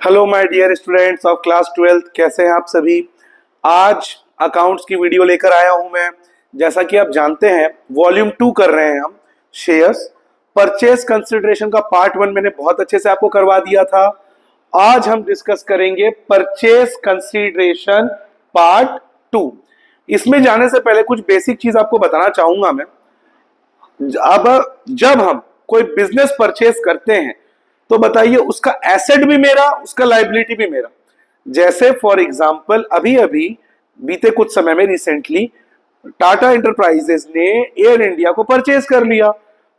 Hello my dear students of class 12, कैसे हैं आप सभी। आज अकाउंट्स की वीडियो लेकर आया हूं मैं। जैसा कि आप जानते हैं वॉल्यूम 2 कर रहे हैं हम शेयर्स। परचेज कंसिडरेशन का पार्ट 1 मैंने बहुत अच्छे से आपको करवा दिया था। आज हम डिस्कस करेंगे परचेज कंसिडरेशन पार्ट 2। इसमें जाने से पहले कुछ बेसिक चीज आपको बताना चाहूंगा मैं। अब जब हम कोई बिजनेस परचेज करते हैं तो बताइए उसका एसेट भी मेरा, उसका लाइबिलिटी भी मेरा। जैसे फॉर एग्जांपल अभी अभी बीते कुछ समय में रिसेंटली टाटा एंटरप्राइजेस ने एयर इंडिया को परचेज कर लिया।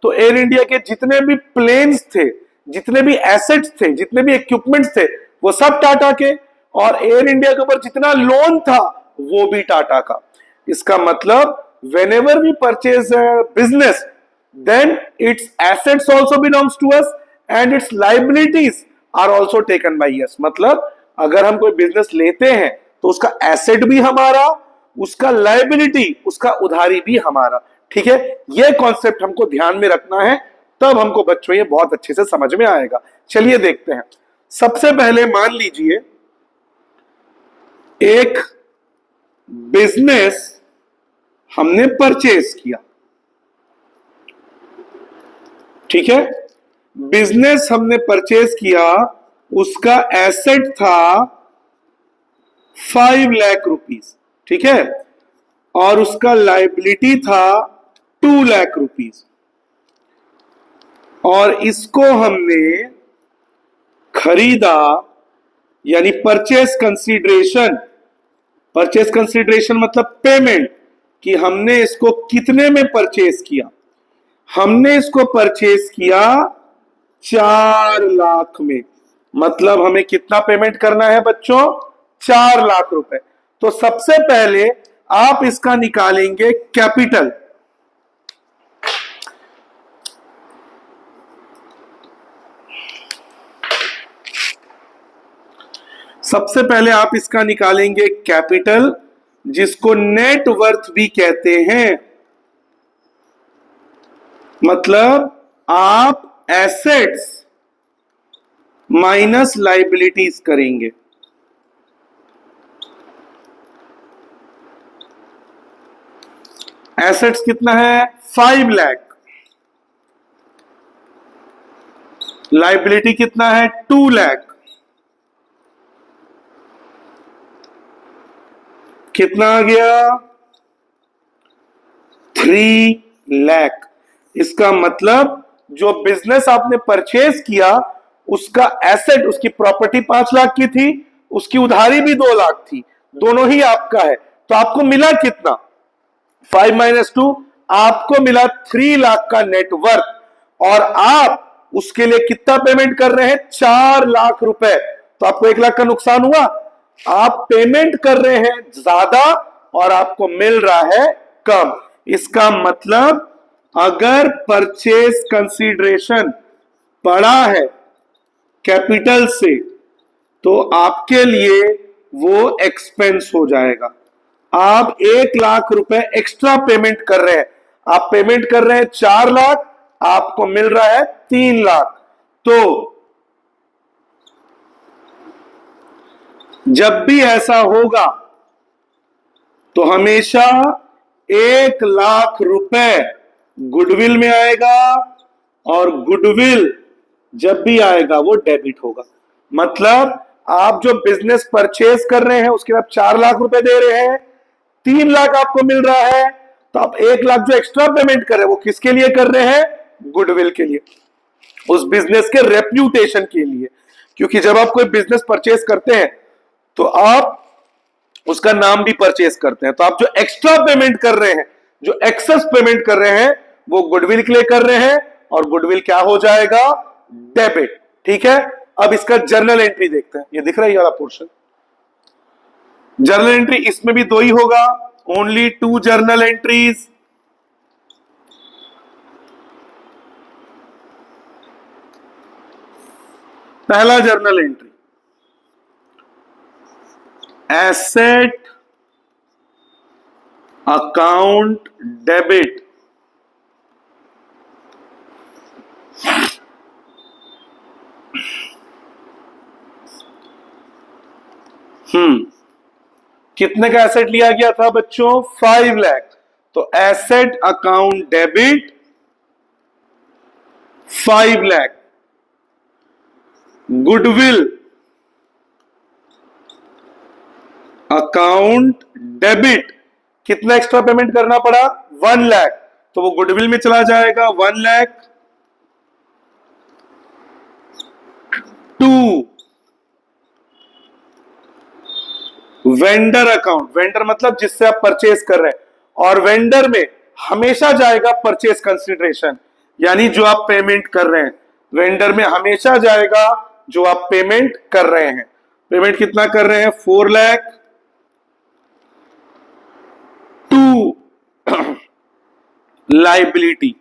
तो एयर इंडिया के जितने भी प्लेन्स थे, जितने भी एसेट्स थे, जितने भी इक्विपमेंट्स थे, वो सब टाटा के। और एयर इंडिया के ऊपर जितना लोन था वो भी टाटा का। इसका मतलब whenever we purchase a business, then its assets also belongs to us and its liabilities are also taken by us। मतलब अगर हम कोई बिजनेस लेते हैं तो उसका एसेट भी हमारा, उसका लाइबिलिटी, उसका उधारी भी हमारा। ठीक है, यह कॉन्सेप्ट हमको ध्यान में रखना है, तब हमको बच्चों ये बहुत अच्छे से समझ में आएगा। चलिए देखते हैं। सबसे पहले मान लीजिए एक बिजनेस हमने परचेज किया। ठीक है, बिजनेस हमने परचेज किया, उसका एसेट था 5 लाख रुपीस। ठीक है, और उसका लाइबिलिटी था 2 लाख रुपीस। और इसको हमने खरीदा, यानी परचेज कंसीडरेशन। परचेज कंसीडरेशन मतलब पेमेंट, कि हमने इसको कितने में परचेज किया। हमने इसको परचेज किया 4 लाख में। मतलब हमें कितना पेमेंट करना है बच्चों? 4 लाख रुपए। तो सबसे पहले आप इसका निकालेंगे कैपिटल। सबसे पहले आप इसका निकालेंगे कैपिटल, जिसको नेट वर्थ भी कहते हैं। मतलब आप एसेट्स माइनस लाइबिलिटीज करेंगे। एसेट्स कितना है? 5 लाख। लाइबिलिटी कितना है? 2 लाख। कितना आ गया? 3 लाख। इसका मतलब जो बिजनेस आपने परचेज किया उसका एसेट, उसकी प्रॉपर्टी 5 लाख की थी, उसकी उधारी भी 2 लाख थी, दोनों ही आपका है। तो आपको मिला कितना? 5 माइनस 2, आपको मिला 3 लाख का नेटवर्थ। और आप उसके लिए कितना पेमेंट कर रहे हैं? 4 लाख रुपए। तो आपको 1 लाख का नुकसान हुआ। आप पेमेंट कर रहे हैं ज्यादा और आपको मिल रहा है कम। इसका मतलब अगर परचेज कंसीडरेशन बड़ा है कैपिटल से, तो आपके लिए वो एक्सपेंस हो जाएगा। आप 1 लाख रुपए एक्स्ट्रा पेमेंट कर रहे हैं। आप पेमेंट कर रहे हैं 4 लाख, आपको मिल रहा है 3 लाख। तो जब भी ऐसा होगा तो हमेशा 1 लाख रुपए गुडविल में आएगा, और गुडविल जब भी आएगा वो डेबिट होगा। मतलब आप जो बिजनेस परचेज कर रहे हैं उसके आप 4 लाख रुपए दे रहे हैं, 3 लाख आपको मिल रहा है। तो आप 1 लाख जो एक्स्ट्रा पेमेंट कर रहे हैं वो किसके लिए कर रहे हैं? गुडविल के लिए, उस बिजनेस के रेप्यूटेशन के लिए। क्योंकि जब आप कोई बिजनेस परचेज करते हैं तो आप उसका नाम भी परचेज करते हैं। तो आप जो एक्स्ट्रा पेमेंट कर रहे हैं, जो एक्सेस पेमेंट कर रहे हैं, वो गुडविल के लिए कर रहे हैं, और गुडविल क्या हो जाएगा? डेबिट। ठीक है, अब इसका जर्नल एंट्री देखते हैं। ये दिख रहा है ये वाला पोर्शन। जर्नल एंट्री इसमें भी 2 ही होगा, ओनली 2 जर्नल एंट्रीज। पहला journal entry, asset account debit. कितने का एसेट लिया गया था बच्चों? 5 लाख। तो asset account debit 5 lakh. Goodwill account debit कितना एक्स्ट्रा पेमेंट करना पड़ा? 1 लाख। तो वो गुडविल में चला जाएगा 1 लाख। 2 वेंडर अकाउंट, वेंडर मतलब जिससे आप परचेज कर रहे हैं, और वेंडर में हमेशा जाएगा परचेज कंसिडरेशन, यानी जो आप पेमेंट कर रहे हैं, वेंडर में हमेशा जाएगा जो आप पेमेंट कर रहे हैं। पेमेंट कितना कर रहे हैं? 4 लाख। 2 लाइबिलिटी,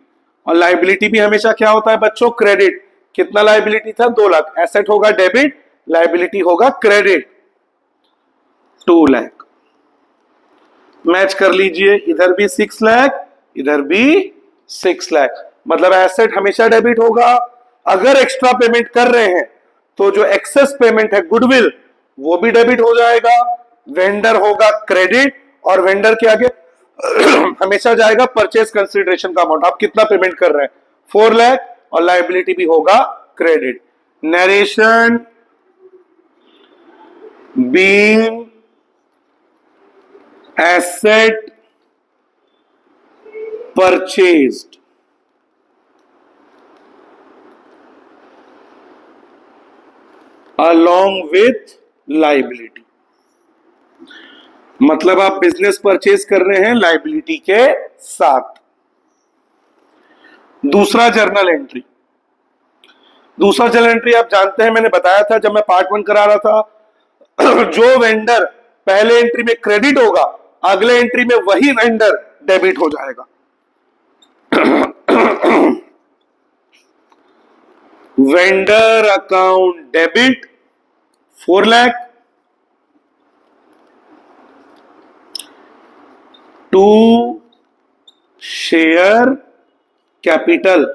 और लाइबिलिटी भी हमेशा क्या होता है बच्चों? क्रेडिट। कितना लाइबिलिटी था? 2 लाख। एसेट होगा डेबिट, लाइबिलिटी होगा क्रेडिट। 2 लाख मैच कर लीजिए, इधर भी 6 लाख, इधर भी 6 लाख। मतलब एसेट हमेशा डेबिट होगा। अगर एक्स्ट्रा पेमेंट कर रहे हैं तो जो एक्सेस पेमेंट है गुडविल, वो भी डेबिट हो जाएगा। वेंडर होगा क्रेडिट, और वेंडर के आगे हमेशा जाएगा परचेज कंसिडरेशन का अमाउंट। आप कितना पेमेंट कर रहे हैं? 4 लाख, और लाइबिलिटी भी होगा credit. Narration being asset purchased along with liability, मतलब आप बिजनेस परचेज कर रहे हैं लाइबिलिटी के साथ। दूसरा जर्नल एंट्री, दूसरा जर्नल एंट्री आप जानते हैं, मैंने बताया था जब मैं पार्ट 1 करा रहा था, जो वेंडर पहले एंट्री में क्रेडिट होगा, अगले एंट्री में वही वेंडर डेबिट हो जाएगा। Vendor account debit 4 lakh. 2 share capital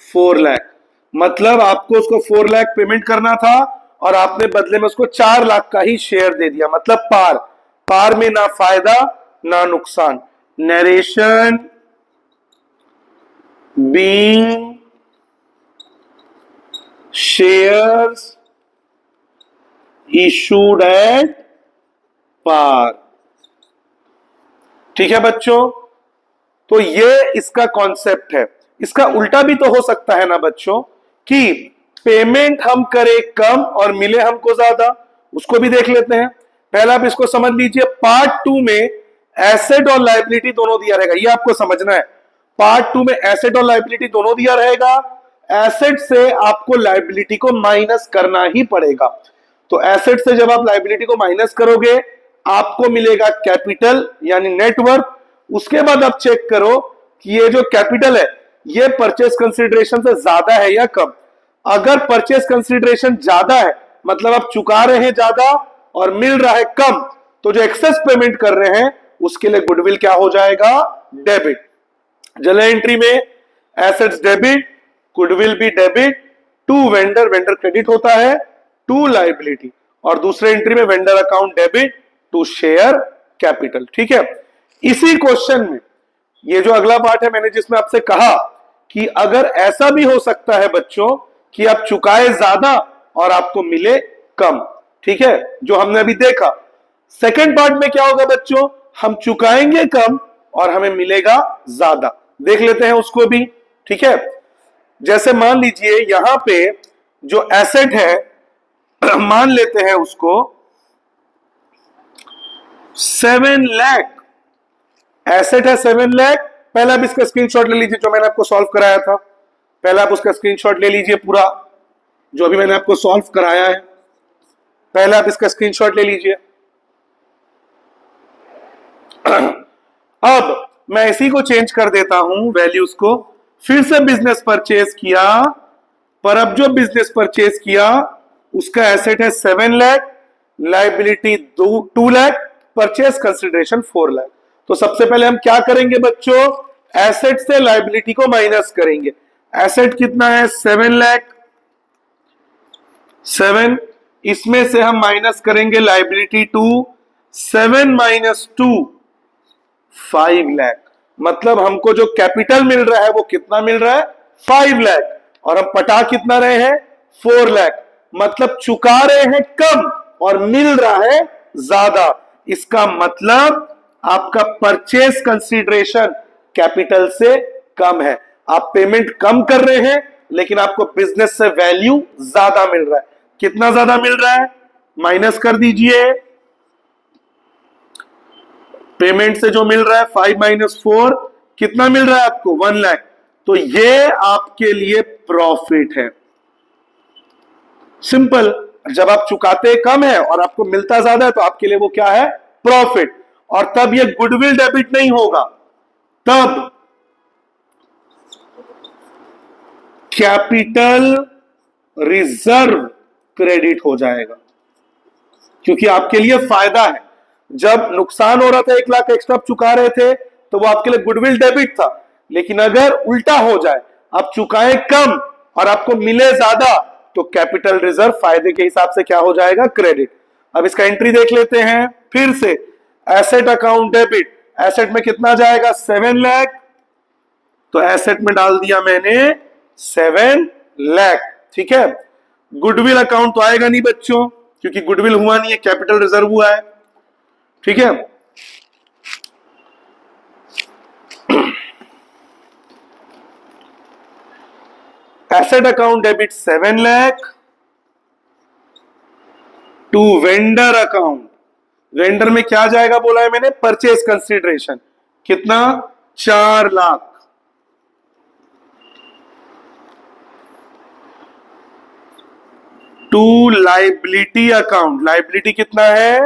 4 lakh, मतलब आपको उसको 4 लाख पेमेंट करना था, और आपने बदले में उसको 4 लाख का ही शेयर दे दिया, मतलब पार। पार में ना फायदा ना नुकसान। Narration being shares issued at par. ठीक है बच्चों, तो ये इसका कॉन्सेप्ट है। इसका उल्टा भी तो हो सकता है ना बच्चों, कि पेमेंट हम करें कम और मिले हमको ज्यादा। उसको भी देख लेते हैं। पहला आप इसको समझ लीजिए, पार्ट 2 में एसेट और लायबिलिटी दोनों दिया रहेगा, ये आपको समझना है। पार्ट 2 में एसेट और लायबिलिटी दोनों दिया रहेगा। एसेट से आपको लायबिलिटी को माइनस करना ही पड़ेगा। तो एसेट से जब आप लायबिलिटी को माइनस करोगे, आपको मिलेगा कैपिटल यानी नेटवर्थ। उसके बाद आप चेक करो कि ये जो कैपिटल है ये परचेस कंसिडरेशन से ज्यादा है या कम। अगर परचेस कंसिडरेशन ज्यादा है, मतलब आप चुका रहे हैं ज्यादा और मिल रहा है कम, तो जो एक्सेस पेमेंट कर रहे हैं उसके लिए गुडविल क्या हो जाएगा? डेबिट। जर्नल एंट्री में एसेट्स डेबिट, गुडविल भी डेबिट। 2 वेंडर, वेंडर क्रेडिट होता है। 2 लायबिलिटी, और दूसरे एंट्री में vendor account debit, 2 share capital. ठीक है, इसी क्वेश्चन में ये जो अगला पार्ट है, मैंने जिसमें आपसे कहा कि अगर ऐसा भी हो सकता है बच्चों कि आप चुकाए ज्यादा और आपको मिले कम, ठीक है, जो हमने अभी देखा। सेकंड पार्ट में क्या होगा बच्चों? हम चुकाएंगे कम और हमें मिलेगा ज्यादा। देख लेते हैं उसको भी। ठीक है, जैसे मान लीजिए यहां पे जो एसेट है मान लेते हैं उसको 7 लाख। एसेट है 7 लाख। पहले आप इसका स्क्रीनशॉट ले लीजिए जो मैंने आपको सॉल्व कराया था। पहले आप उसका स्क्रीनशॉट ले लीजिए पूरा, जो अभी मैंने आपको सॉल्व कराया है। पहले आप इसका स्क्रीनशॉट ले लीजिए। अब मैं इसी को चेंज कर देता हूं, वैल्यूज को। फिर से बिजनेस परचेज किया, पर अब जो बिजनेस परचेज किया उसका एसेट है 7 lakh, liability 2 lakh, purchase consideration 4 lakh. तो सबसे पहले हम क्या करेंगे बच्चों? एसेट से लायबिलिटी को माइनस करेंगे। एसेट कितना है? 7 लाख। 7 इसमें से हम माइनस करेंगे लाइबिलिटी 2, 7 माइनस 2 5 लाख। मतलब हमको जो कैपिटल मिल रहा है वो कितना मिल रहा है 5 लाख, और हम पटा कितना रहे हैं 4 लाख। मतलब चुका रहे हैं कम और मिल रहा है ज्यादा। इसका मतलब आपका परचेस कंसीडरेशन कैपिटल से कम है। आप पेमेंट कम कर रहे हैं लेकिन आपको बिजनेस से वैल्यू ज्यादा मिल रहा है। कितना ज्यादा मिल रहा है माइनस कर दीजिए। पेमेंट से जो मिल रहा है 5 माइनस 4 कितना मिल रहा है आपको 1 लाख। तो ये आपके लिए प्रॉफिट है। सिंपल। जब आप चुकाते कम है और आपको मिलता ज्यादा है तो आपके लिए वो क्या है प्रॉफिट। और तब ये गुडविल डेबिट नहीं होगा, तब कैपिटल रिजर्व क्रेडिट हो जाएगा, क्योंकि आपके लिए फायदा है। जब नुकसान हो रहा था 1 लाख एक्स्ट्रा आप चुका रहे थे तो वो आपके लिए गुडविल डेबिट था। लेकिन अगर उल्टा हो जाए, आप चुकाए कम और आपको मिले ज्यादा, तो कैपिटल रिजर्व फायदे के हिसाब से क्या हो जाएगा क्रेडिट। अब इसका एंट्री देख लेते हैं फिर से। एसेट अकाउंट डेबिट, एसेट में कितना जाएगा 7 लाख, तो एसेट में डाल दिया मैंने 7 लाख। ठीक है। गुडविल अकाउंट तो आएगा नहीं बच्चों, क्योंकि गुडविल हुआ नहीं है, कैपिटल रिजर्व हुआ है। ठीक है। Asset account debit 7 lakh to vendor account. Vendor में क्या जाएगा बोला है मैंने परचेस कंसीडरेशन, कितना 4 lakh. To liability account, liability कितना है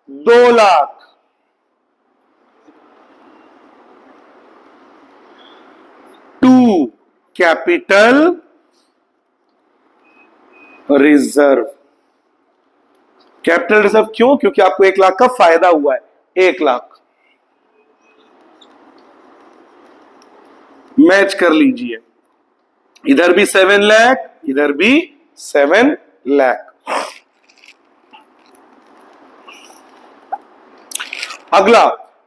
2 lakh. To capital reserve. Capital reserve क्यों? क्योंकि आपको 1 लाख का फायदा हुआ है 1 लाख। मैच कर लीजिए, इधर भी 7 लाख, इधर भी 7 लाख। अगला,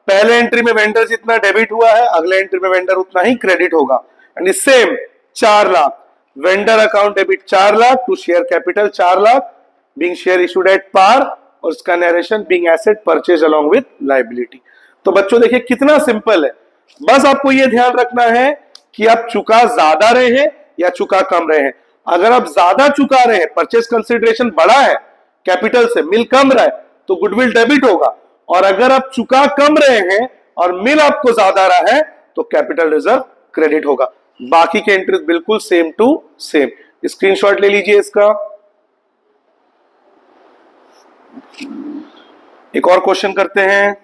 पहले एंट्री में वेंडर जितना डेबिट हुआ है, अगले एंट्री में वेंडर उतना ही क्रेडिट होगा। यानी same 4 lakh. Vendor account debit 4 lakh to share capital 4 lakh being share issued at par, और उसका narration being asset purchase along with liability. तो बच्चों देखिए कितना सिंपल है। बस आपको यह ध्यान रखना है कि आप चुका ज्यादा रहे हैं या चुका कम रहे हैं। अगर आप ज्यादा चुका रहे हैं, परचेज कंसिडरेशन बड़ा है, कैपिटल से मिल कम रहा है, तो गुडविल डेबिट होगा। और अगर आप चुका कम रहे हैं और मिल आपको ज्यादा रहा है, तो कैपिटल रिजर्व क्रेडिट होगा। बाकी के एंट्रीज बिल्कुल सेम टू सेम। स्क्रीनशॉट ले लीजिए इसका। एक और क्वेश्चन करते हैं।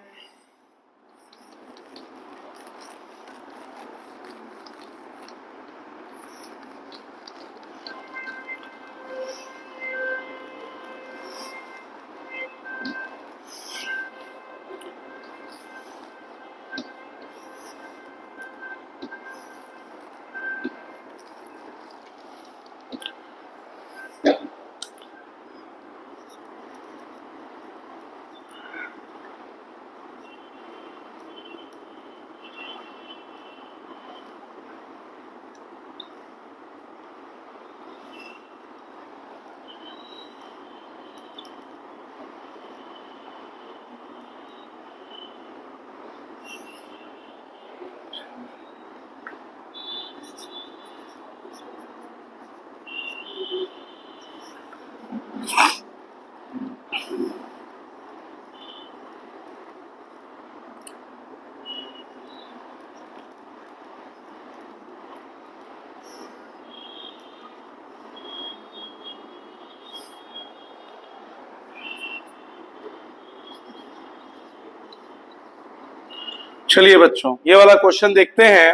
चलिए बच्चों, ये वाला क्वेश्चन देखते हैं।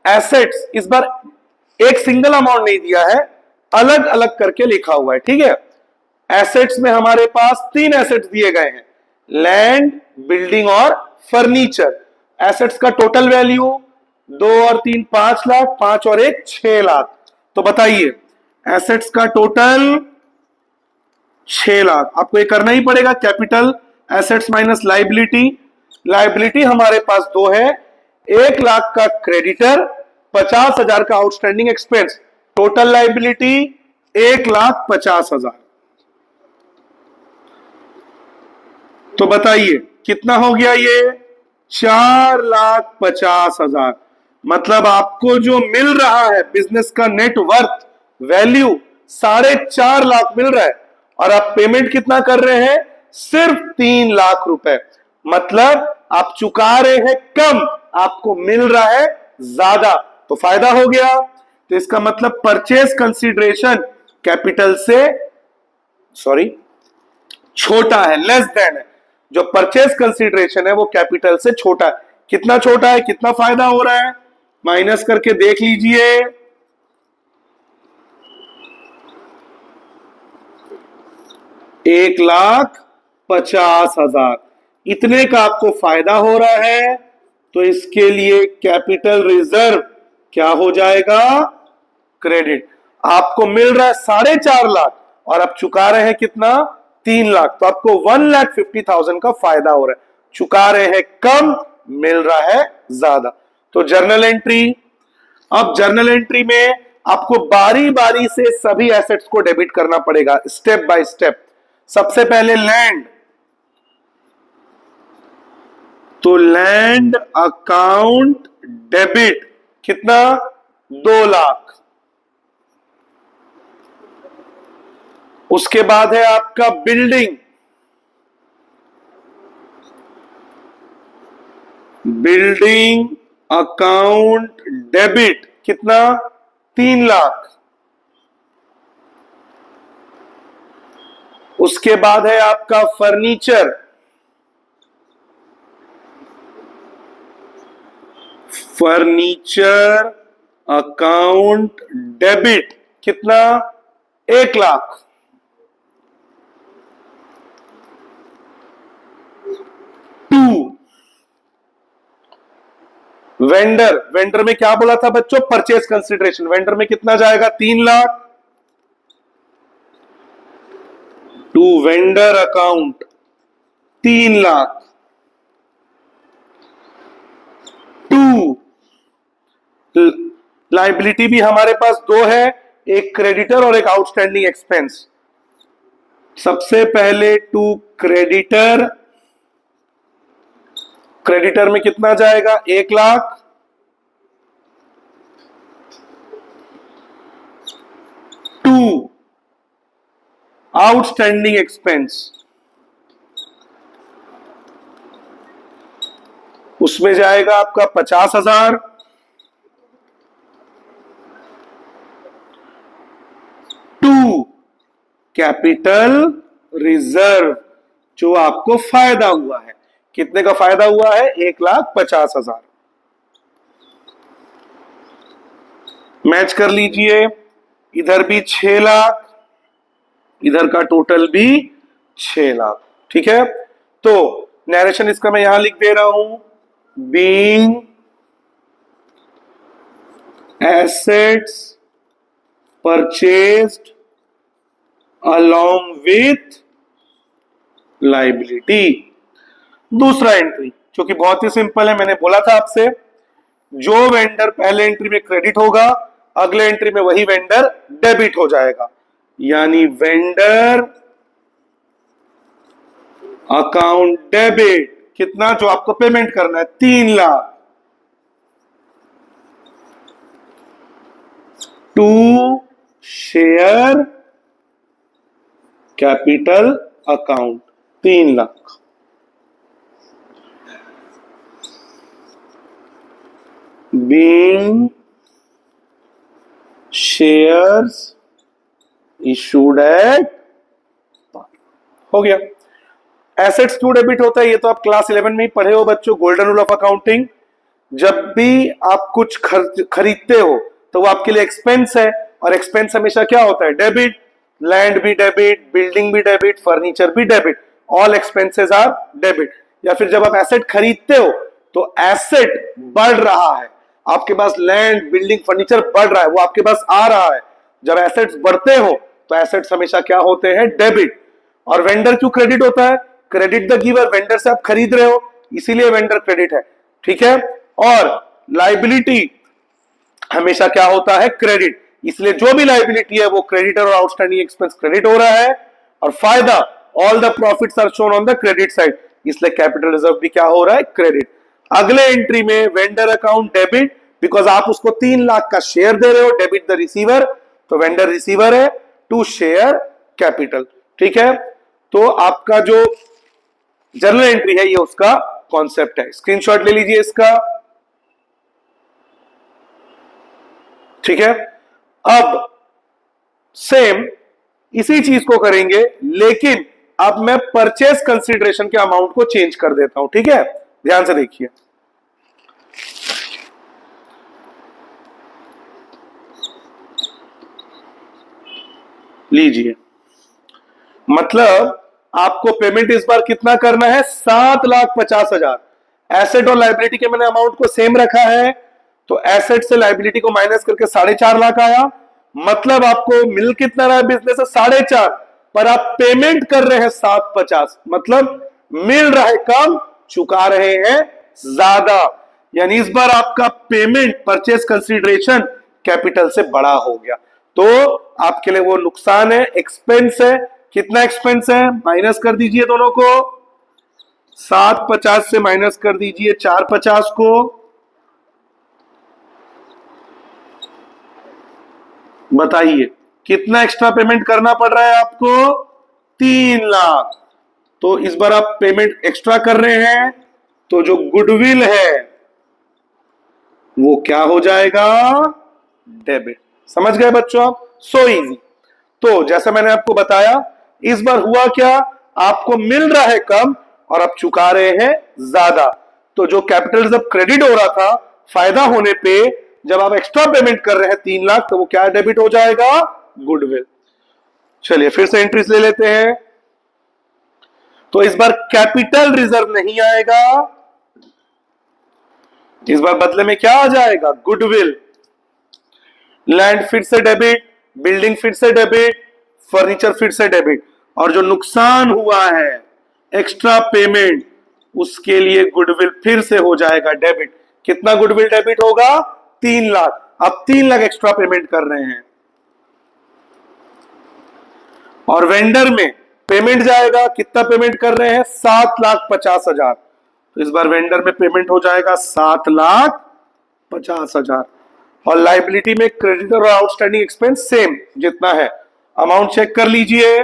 एसेट्स इस बार एक सिंगल अमाउंट नहीं दिया है, अलग अलग करके लिखा हुआ है। ठीक है। एसेट्स में हमारे पास 3 एसेट्स दिए गए हैं, लैंड, बिल्डिंग और फर्नीचर। एसेट्स का टोटल वैल्यू 2 और 3 5 लाख, 5 और 1 6 लाख। तो बताइए एसेट्स का टोटल 6 लाख। आपको ये करना ही पड़ेगा, capital assets minus liability. Liability हमारे पास दो है, 1 लाख का क्रेडिटर, 50,000 का आउटस्टैंडिंग एक्सपेंस। Total liability 1,50,000। तो बताइए कितना हो गया ये? 4,50,000। मतलब आपको जो मिल रहा है बिजनेस का नेट वर्थ वैल्यू 4.5 लाख मिल रहा है, और आप पेमेंट कितना कर रहे हैं? सिर्फ 3 लाख रुपए। मतलब आप चुका रहे हैं कम, आपको मिल रहा है ज्यादा, तो फायदा हो गया। तो इसका मतलब परचेज कंसीडरेशन कैपिटल से छोटा है, लेस देन है। जो परचेज कंसीडरेशन है वो कैपिटल से छोटा है। कितना छोटा है, कितना फायदा हो रहा है? माइनस करके देख लीजिए। 1,50,000 इतने का आपको फायदा हो रहा है, तो इसके लिए कैपिटल रिजर्व क्या हो जाएगा? क्रेडिट। आपको मिल रहा है 4.5 लाख और आप चुका रहे हैं कितना? 3 लाख। तो आपको 1,50,000 का फायदा हो रहा है। चुका रहे हैं कम, मिल रहा है ज्यादा। तो जर्नल एंट्री। अब जर्नल एंट्री में आपको बारी बारी से सभी एसेट्स को डेबिट करना पड़ेगा, स्टेप बाय स्टेप। सबसे पहले लैंड, तो लैंड अकाउंट डेबिट कितना? 2 लाख। उसके बाद है आपका बिल्डिंग, बिल्डिंग अकाउंट डेबिट कितना? 3 लाख। उसके बाद है आपका फर्नीचर, फर्नीचर अकाउंट डेबिट कितना? 1 लाख। वेंडर, वेंडर में क्या बोला था बच्चों? Purchase consideration. वेंडर में कितना जाएगा? 3 lakh. To vendor account 3 lakh. To liability भी हमारे पास दो है, एक क्रेडिटर और एक आउटस्टैंडिंग एक्सपेंस। सबसे पहले टू क्रेडिटर, क्रेडिटर में कितना जाएगा? 1 लाख। टू आउटस्टैंडिंग एक्सपेंस, उसमें जाएगा आपका 50,000। टू कैपिटल रिजर्व, जो आपको फायदा हुआ है। कितने का फायदा हुआ है? 1,50,000। मैच कर लीजिए, इधर भी 6 लाख, इधर का टोटल भी 6 लाख। ठीक है, तो नरेशन इसका मैं यहां लिख दे रहा हूं, being assets purchased along with liability. दूसरा एंट्री जो कि बहुत ही सिंपल है, मैंने बोला था आपसे, जो वेंडर पहले एंट्री में क्रेडिट होगा अगले एंट्री में वही वेंडर डेबिट हो जाएगा। यानी वेंडर अकाउंट डेबिट कितना? जो आपको पेमेंट करना है 3 lakh. To share capital account 3 lakh. Being shares issued at, हो गया। एसेट्स क्यों डेबिट होता है ये तो आप क्लास 11 में ही पढ़े हो बच्चों, गोल्डन रूल ऑफ अकाउंटिंग। जब भी आप कुछ खरीदते हो तो वो आपके लिए एक्सपेंस है, और एक्सपेंस हमेशा क्या होता है? डेबिट। लैंड भी डेबिट, बिल्डिंग भी डेबिट, फर्नीचर भी debit, all expenses are debit. या फिर जब आप एसेट खरीदते हो तो एसेट बढ़ रहा है, आपके पास लैंड बिल्डिंग फर्नीचर बढ़ रहा है, वो आपके पास आ रहा है। जब एसेट्स बढ़ते हो तो एसेट्स हमेशा क्या होते हैं? डेबिट। और वेंडर क्यों क्रेडिट होता है? क्रेडिट द गिवर, वेंडर से आप खरीद रहे हो इसीलिए वेंडर क्रेडिट है, ठीक है। और लायबिलिटी हमेशा क्या होता है? क्रेडिट, इसलिए जो भी लायबिलिटी है वो क्रेडिटर और आउटस्टैंडिंग एक्सपेंस क्रेडिट हो रहा है। और फायदा, all the profits are shown on the credit side, इसलिए कैपिटल रिजर्व भी क्या हो रहा है? क्रेडिट। अगले एंट्री में वेंडर अकाउंट डेबिट, बिकॉज आप उसको 3 लाख का शेयर दे रहे हो, डेबिट द रिसीवर, तो वेंडर रिसीवर है, टू शेयर कैपिटल, ठीक है। तो आपका जो जर्नल एंट्री है ये उसका कॉन्सेप्ट है, स्क्रीनशॉट ले लीजिए इसका, ठीक है। अब सेम इसी चीज को करेंगे, लेकिन अब मैं परचेस कंसीडरेशन के अमाउंट को चेंज कर देता हूं, ठीक है। ध्यान से देखिए, लीजिए, मतलब आपको पेमेंट इस बार कितना करना है? 7,50,000। एसेट और लाइबिलिटी के मैंने अमाउंट को सेम रखा है, तो एसेट से लाइबिलिटी को माइनस करके 4.5 लाख आया, मतलब आपको मिल कितना रहा है बिजनेस से? 4.5, पर आप पेमेंट कर रहे हैं 750, मतलब मिल रहा है कम, चुका रहे हैं ज्यादा। यानी इस बार आपका पेमेंट परचेस कंसीडरेशन कैपिटल से बड़ा हो गया, तो आपके लिए वो नुकसान है, एक्सपेंस है। कितना एक्सपेंस है? माइनस कर दीजिए दोनों को, 750 से माइनस कर दीजिए 450 को, बताइए कितना एक्स्ट्रा पेमेंट करना पड़ रहा है आपको? 3 लाख। तो इस बार आप पेमेंट एक्स्ट्रा कर रहे हैं, तो जो गुडविल है वो क्या हो जाएगा? डेबिट। समझ गए बच्चों आप? So easy. तो जैसा मैंने आपको बताया, इस बार हुआ क्या? आपको मिल रहा है कम और आप चुका रहे हैं ज्यादा, तो जो कैपिटल रिजर्व क्रेडिट हो रहा था फायदा होने पे, जब आप एक्स्ट्रा पेमेंट कर रहे हैं 3 लाख, तो वो क्या डेबिट हो जाएगा? गुडविल। चलिए फिर से एंट्रीज ले लेते हैं। तो इस बार कैपिटल रिजर्व नहीं आएगा, इस बार बदले में क्या आ जाएगा? गुडविल। लैंड फिर से डेबिट, बिल्डिंग फिर से डेबिट, फर्नीचर फिर से डेबिट, और जो नुकसान हुआ है एक्स्ट्रा पेमेंट, उसके लिए गुडविल फिर से हो जाएगा डेबिट। कितना गुडविल डेबिट होगा? 3 लाख। अब 3 लाख एक्स्ट्रा पेमेंट कर रहे हैं, और वेंडर में पेमेंट जाएगा, कितना पेमेंट कर रहे हैं? 7,50,000। तो इस बार वेंडर में पेमेंट हो जाएगा 7,50,000। और लाइबिलिटी में क्रेडिटर और आउटस्टैंडिंग एक्सपेंस सेम जितना है, अमाउंट चेक कर लीजिए,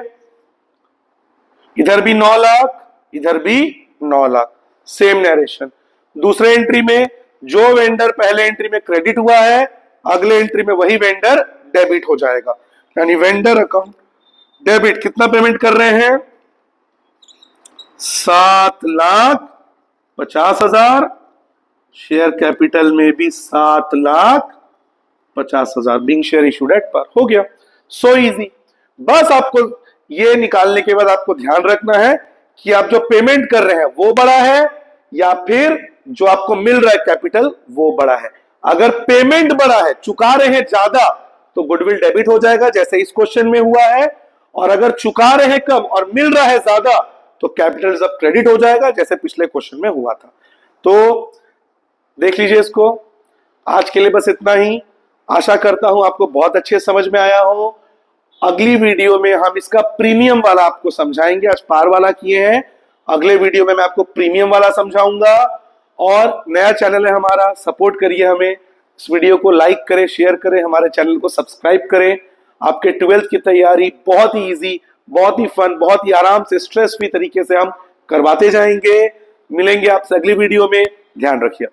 इधर भी 9 लाख, इधर भी 9 लाख, सेम नरेशन। दूसरे एंट्री में जो वेंडर पहले एंट्री में क्रेडिट हुआ है, अगले एंट्री में वही वेंडर डेबिट हो जाएगा, यानी वेंडर अकाउंट डेबिट। कितना पेमेंट कर रहे हैं? 7,50,000। शेयर कैपिटल में भी 7,50,000, बिंग शेयर इशूड एट पर। हो गया, सो इजी। बस आपको ये निकालने के बाद आपको ध्यान रखना है कि आप जो पेमेंट कर रहे हैं वो बड़ा है, या फिर जो आपको मिल रहा है कैपिटल वो बड़ा है। अगर पेमेंट बड़ा है, चुका रहे हैं ज्यादा, तो गुडविल डेबिट हो जाएगा जैसे इस क्वेश्चन में हुआ है, और अगर चुका रहे हैं कम और मिल रहा है ज्यादा, तो कैपिटल रिजर्व क्रेडिट हो जाएगा जैसे पिछले क्वेश्चन में हुआ था। तो देख लीजिए इसको। आज के लिए बस इतना ही। आशा करता हूं आपको बहुत अच्छे समझ में आया हो। अगली वीडियो में हम इसका प्रीमियम वाला आपको समझाएंगे। आज पार वाला किए हैं, अगले वीडियो में मैं आपको प्रीमियम वाला समझाऊंगा। और नया चैनल है हमारा, सपोर्ट करिए हमें। इस वीडियो को लाइक करें, शेयर करें, हमारे चैनल को सब्सक्राइब करें। आपके 12th की तैयारी बहुत ही इजी, बहुत ही फन, बहुत ही आराम से, स्ट्रेस फ्री तरीके से हम करवाते जाएंगे। मिलेंगे आपसे अगली वीडियो में। ध्यान रखिए।